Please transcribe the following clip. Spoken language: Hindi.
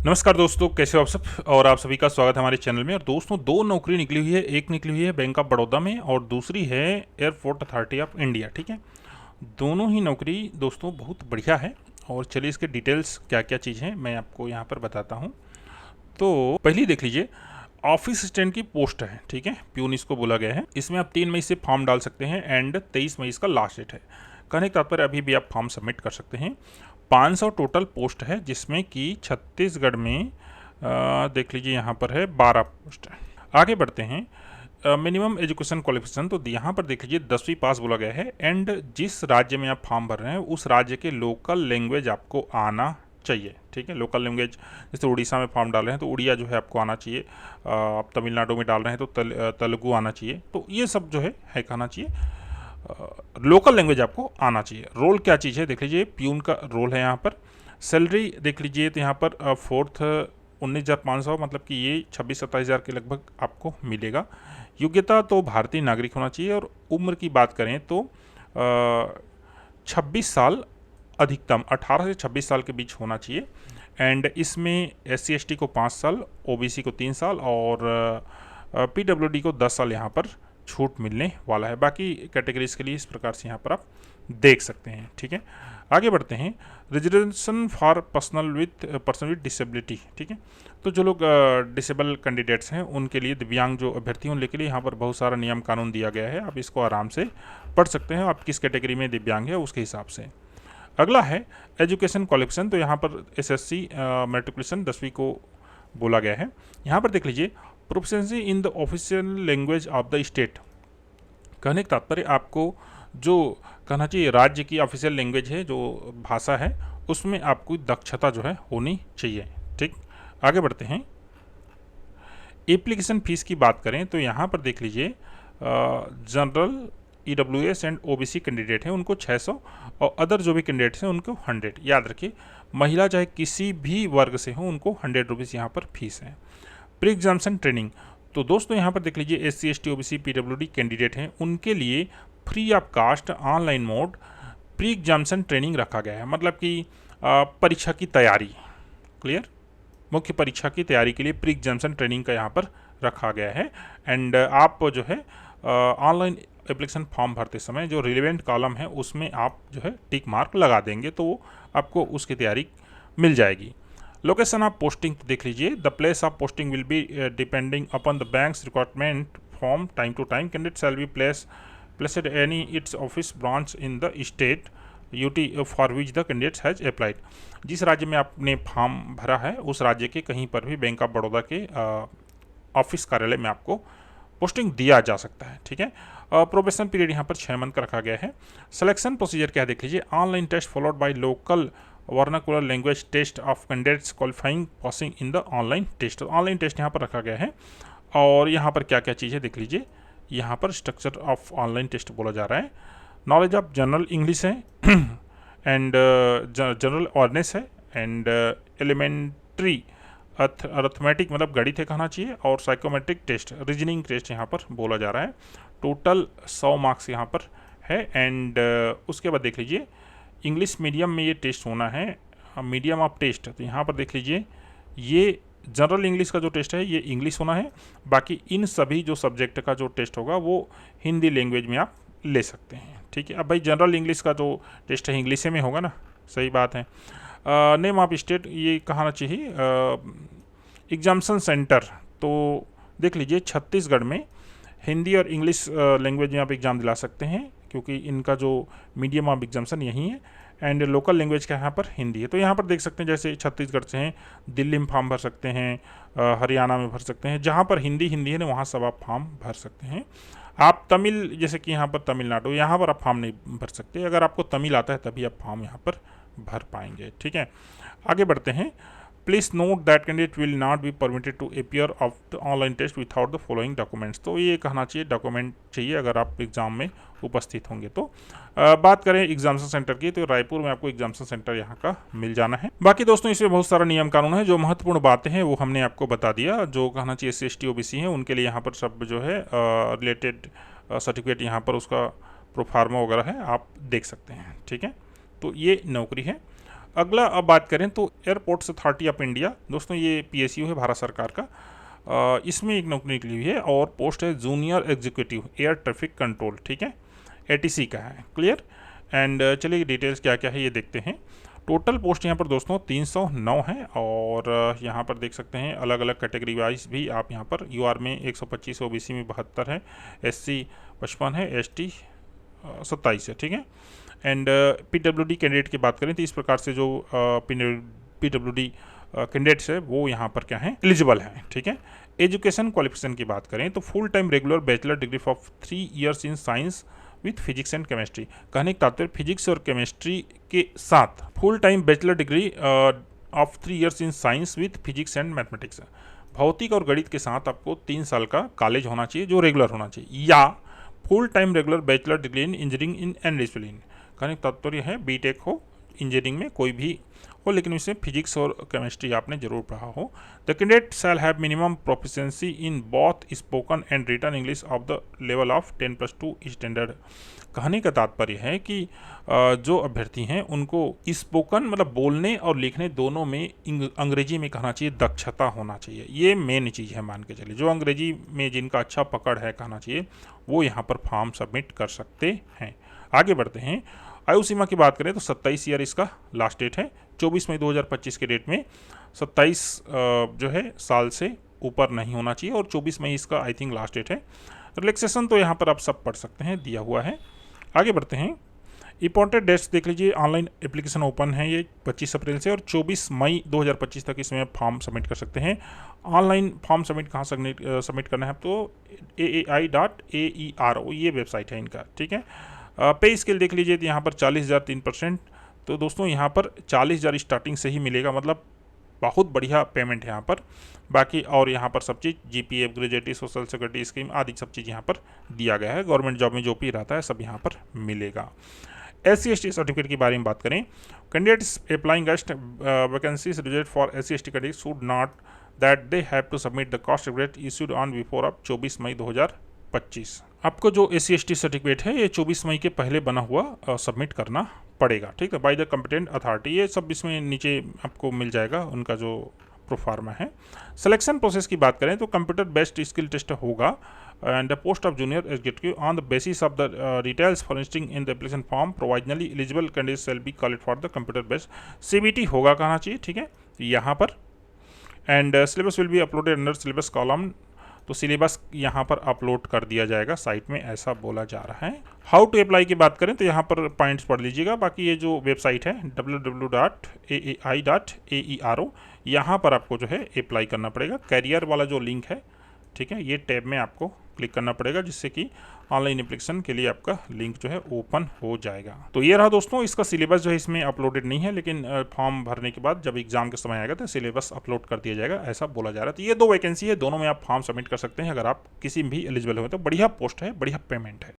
नमस्कार दोस्तों, कैसे हो आप सब। और आप सभी का स्वागत है हमारे चैनल में। और दोस्तों, दो नौकरी निकली हुई है। एक निकली हुई है बैंक ऑफ बड़ौदा में और दूसरी है एयरपोर्ट अथॉरिटी ऑफ इंडिया। ठीक है, दोनों ही नौकरी दोस्तों बहुत बढ़िया है। और चलिए इसके डिटेल्स क्या क्या चीज़ हैं मैं आपको यहाँ पर बताता हूँ। तो पहली देख लीजिए, ऑफिस असिस्टेंट की पोस्ट है। ठीक है, प्यून इसको बोला गया है। इसमें आप 3 मई से फॉर्म डाल सकते हैं एंड 23 मई इसका लास्ट डेट है। कहने का तात्पर्य अभी भी आप फॉर्म सबमिट कर सकते हैं। 500 टोटल पोस्ट है, जिसमें कि छत्तीसगढ़ में देख लीजिए यहाँ पर है 12 पोस्ट है। आगे बढ़ते हैं। मिनिमम एजुकेशन क्वालिफिकेशन, तो यहाँ पर देख लीजिए 10वीं पास बोला गया है। एंड जिस राज्य में आप फॉर्म भर रहे हैं उस राज्य के लोकल लैंग्वेज आपको आना चाहिए। ठीक है, लोकल लैंग्वेज, जैसे उड़ीसा में फॉर्म डाल रहे हैं तो उड़िया जो है आपको आना चाहिए। आप तमिलनाडु में डाल रहे हैं तो तेलुगु आना चाहिए। तो ये सब जो है कहना चाहिए। लोकल लैंग्वेज आपको आना चाहिए। रोल क्या चीज़ है देख लीजिए, प्यून का रोल है यहाँ पर। सैलरी देख लीजिए तो यहाँ पर फोर्थ 19,500, मतलब कि ये 26-27 हज़ार के लगभग आपको मिलेगा। योग्यता तो भारतीय नागरिक होना चाहिए। और उम्र की बात करें तो 26 साल, अधिकतम 18 से 26 साल के बीच होना चाहिए। एंड इसमें SC/ST को 5 साल, OBC को 3 साल और PWD को 10 साल यहाँ पर छूट मिलने वाला है। बाकी कैटेगरीज के लिए इस प्रकार से यहाँ पर आप देख सकते हैं। ठीक है, आगे बढ़ते हैं। Reservation for person with disability. ठीक है, तो जो लोग डिसेबल कैंडिडेट्स हैं उनके लिए, दिव्यांग जो अभ्यर्थी हैं उनके लिए यहाँ पर बहुत सारा नियम कानून दिया गया है। आप इसको आराम से पढ़ सकते हैं, आप किस कैटेगरी में दिव्यांग है उसके हिसाब से। अगला है एजुकेशन क्वालिफिकेशन, तो यहाँ पर SSC मेट्रिकुलेशन 10वीं को बोला गया है। यहाँ पर देख लीजिए, proficiency in the official language of the state. कहने का तात्पर्य आपको जो कहना चाहिए राज्य की ऑफिशियल लैंग्वेज है, जो भाषा है, उसमें आपको दक्षता जो है होनी चाहिए। ठीक, आगे बढ़ते हैं। एप्लीकेशन फीस की बात करें तो यहाँ पर देख लीजिए, general, EWS and OBC candidate हैं उनको 600 और अदर जो भी कैंडिडेट्स हैं उनको 100। याद रखिए, महिला चाहे किसी भी वर्ग से हो उनको 100 रुपीज़ यहाँ पर फीस है। प्री एग्जामिनेशन ट्रेनिंग, तो दोस्तों यहाँ पर देख लीजिए SC/ST OBC PWD कैंडिडेट हैं उनके लिए free of cost online mode pre examination training रखा गया है। मतलब कि परीक्षा की तैयारी, क्लियर, मुख्य परीक्षा की तैयारी के लिए प्री एग्जामिनेशन ट्रेनिंग का यहाँ पर रखा गया है। एंड आप जो है ऑनलाइन एप्लीकेशन फॉर्म भरते समय जो रिलेवेंट कॉलम है उसमें आप जो है टिक मार्क लगा देंगे तो आपको उसकी तैयारी मिल जाएगी। लोकेशन ऑफ पोस्टिंग देख लीजिए, the place of posting will be depending upon the banks requirement from time to time. Candidate shall be placed any its office branch in the state UT for which the candidate has applied. जिस राज्य में आपने फॉर्म भरा है उस राज्य के कहीं पर भी बैंक ऑफ बड़ौदा के ऑफिस कार्यालय में आपको पोस्टिंग दिया जा सकता है। ठीक है, प्रोबेशन पीरियड यहाँ पर 6 मंथ का रखा गया है। सिलेक्शन प्रोसीजर क्या देख लीजिए, online test followed by local vernacular language test of candidates qualifying passing in the online test. Online test यहाँ पर रखा गया है। और यहाँ पर क्या क्या चीज़ें देख लीजिए, यहाँ पर स्ट्रक्चर ऑफ ऑनलाइन टेस्ट बोला जा रहा है। नॉलेज ऑफ जनरल इंग्लिश है एंड जनरल अवेयरनेस है एंड एलिमेंट्री अर्थमेटिक, मतलब गणित है कहना चाहिए, और साइकोमेट्रिक टेस्ट, रीजनिंग टेस्ट यहाँ पर बोला जा रहा है। टोटल 100 मार्क्स यहाँ पर है। एंड उसके बाद देख लीजिए, इंग्लिश मीडियम में ये टेस्ट होना है, मीडियम ऑफ टेस्ट। तो यहाँ पर देख लीजिए, ये जनरल इंग्लिश का जो टेस्ट है ये इंग्लिश होना है। बाकी इन सभी जो सब्जेक्ट का जो टेस्ट होगा वो हिंदी लैंग्वेज में आप ले सकते हैं। ठीक है, अब भाई जनरल इंग्लिश का जो टेस्ट है इंग्लिश में होगा ना, सही बात है। नेम ऑफ स्टेट ये कहना चाहिए। एग्जामिनेशन सेंटर, तो देख लीजिए छत्तीसगढ़ में हिंदी और इंग्लिश लैंग्वेज में आप एग्ज़ाम दिला सकते हैं क्योंकि इनका जो मीडियम ऑफ एग्जामिनेशन यही है। एंड लोकल लैंग्वेज का यहाँ पर हिंदी है। तो यहाँ पर देख सकते हैं, जैसे छत्तीसगढ़ से हैं, दिल्ली में फॉर्म भर सकते हैं, हरियाणा में भर सकते हैं, जहाँ पर हिंदी है ना वहाँ सब आप फॉर्म भर सकते हैं। आप तमिल, जैसे कि यहाँ पर तमिलनाडु, यहाँ पर आप फॉर्म नहीं भर सकते। अगर आपको तमिल आता है तभी आप फॉर्म यहाँ पर भर पाएंगे। ठीक है, आगे बढ़ते हैं। Please note that candidate will not be permitted to appear of the online test without the following documents. तो ये कहना चाहिए डॉक्यूमेंट चाहिए अगर आप एग्जाम में उपस्थित होंगे। तो बात करें एग्जामिनेशन सेंटर की, तो रायपुर में आपको एग्जामिनेशन सेंटर यहाँ का मिल जाना है। बाकी दोस्तों इसमें बहुत सारा नियम कानून है, जो महत्वपूर्ण बातें हैं वो हमने आपको बता दिया। जो कहना चाहिए SC/ST OBC हैं उनके लिए यहाँ पर सब जो है रिलेटेड सर्टिफिकेट यहाँ पर उसका प्रोफार्मा वगैरह है, आप देख सकते हैं। ठीक है, तो ये नौकरी है। अगला अब बात करें तो एयरपोर्ट्स अथॉरिटी ऑफ इंडिया, दोस्तों ये PSU है भारत सरकार का। इसमें एक नौकरी निकली हुई है और पोस्ट है junior executive air traffic control, ठीक है, ATC का है। क्लियर। एंड चलिए डिटेल्स क्या क्या है ये देखते हैं। टोटल पोस्ट यहाँ पर दोस्तों 309 है और यहाँ पर देख सकते हैं अलग अलग कैटेगरी वाइज भी आप यहाँ पर UR में 125, OBC में 72 है, SC 55 है, ST 27 है, ठीक है। एंड PWD कैंडिडेट की बात करें तो इस प्रकार से जो PWD कैंडिडेट्स है वो यहाँ पर क्या है, एलिजिबल हैं, ठीक है। एजुकेशन क्वालिफिकेशन की बात करें तो full time regular bachelor degree of 3 years in science with physics and chemistry. कहने का तात्पर्य फिजिक्स और केमिस्ट्री के साथ full time bachelor degree of 3 years in science with physics and mathematics. भौतिक और गणित के साथ आपको 3 साल का कॉलेज होना चाहिए जो रेगुलर होना चाहिए, या full time regular bachelor degree in engineering in and discipline. कहने का तात्पर्य है बीटेक हो, इंजीनियरिंग में कोई भी हो, लेकिन इसमें फिजिक्स और केमिस्ट्री आपने जरूर पढ़ा हो। The candidate shall have minimum proficiency in both spoken and written English of the level of 10+2 standard. कहने का तात्पर्य है कि जो अभ्यर्थी हैं उनको स्पोकन मतलब बोलने और लिखने दोनों में अंग्रेजी में कहना चाहिए दक्षता होना चाहिए। ये मेन चीज़ है, मान के चलिए जो अंग्रेजी में जिनका अच्छा पकड़ है कहना चाहिए वो यहाँ पर फॉर्म सबमिट कर सकते हैं। आगे बढ़ते हैं। आयु सीमा की बात करें तो 27 ईयर इसका लास्ट डेट है। 24 मई 2025 के डेट में 27 जो है साल से ऊपर नहीं होना चाहिए और 24 मई इसका आई थिंक लास्ट डेट है। रिलैक्सेशन तो यहाँ पर आप सब पढ़ सकते हैं, दिया हुआ है। आगे बढ़ते हैं। इंपॉर्टेंट डेट्स देख लीजिए। ऑनलाइन एप्लीकेशन ओपन है ये 25 अप्रैल से और 24 मई 2025 तक इसमें फॉर्म सबमिट कर सकते हैं। ऑनलाइन फॉर्म सबमिट कहाँ सबमिट करना है तो aai.aero ये वेबसाइट है इनका, ठीक है। पे स्केल देख लीजिए तो यहाँ पर 40,000 3%। तो दोस्तों यहाँ पर 40,000 स्टार्टिंग से ही मिलेगा, मतलब बहुत बढ़िया पेमेंट है यहाँ पर। बाकी और यहाँ पर सब चीज़ GPF, gratuity, social security scheme आदि सब चीज़ यहाँ पर दिया गया है। गवर्नमेंट जॉब में जो भी रहता है सब यहाँ पर मिलेगा। SC/ST सर्टिफिकेट के बारे में बात करें। Candidates applying against vacancies reserve for SC/ST candidate should not that they have to submit the caste certificate issued on before of 24 May 2025। आपको जो SC/ST सर्टिफिकेट है ये 24 मई के पहले बना हुआ सबमिट करना पड़ेगा, ठीक है, बाय द कॉम्पिटेंट अथॉरिटी। ये सब इसमें नीचे आपको मिल जाएगा उनका जो प्रोफार्मा है। सिलेक्शन प्रोसेस की बात करें तो कंप्यूटर बेस्ड स्किल टेस्ट होगा and the post of junior executive on the basis of the details furnishing in the application form provisionally eligible candidate shall be called for the computer based CBT होगा कहना चाहिए, ठीक है, यहाँ पर। And syllabus will be uploaded under syllabus column. तो सिलेबस यहाँ पर अपलोड कर दिया जाएगा साइट में, ऐसा बोला जा रहा है। हाउ टू अप्लाई की बात करें तो यहाँ पर पॉइंट्स पढ़ लीजिएगा। बाकी ये जो वेबसाइट है www.aai.aero, यहाँ पर आपको जो है अप्लाई करना पड़ेगा। कैरियर वाला जो लिंक है, ठीक है, ये टैब में आपको क्लिक करना पड़ेगा जिससे कि ऑनलाइन एप्लीकेशन के लिए आपका लिंक जो है ओपन हो जाएगा। तो ये रहा दोस्तों, इसका सिलेबस जो है इसमें अपलोडेड नहीं है, लेकिन फॉर्म भरने के बाद जब एग्जाम के समय आएगा तो सिलेबस अपलोड कर दिया जाएगा, ऐसा बोला जा रहा है। तो ये 2 वैकेंसी है, दोनों में आप फॉर्म सबमिट कर सकते हैं अगर आप किसी भी एलिजिबल हो तो। बढ़िया पोस्ट है, बढ़िया पेमेंट है।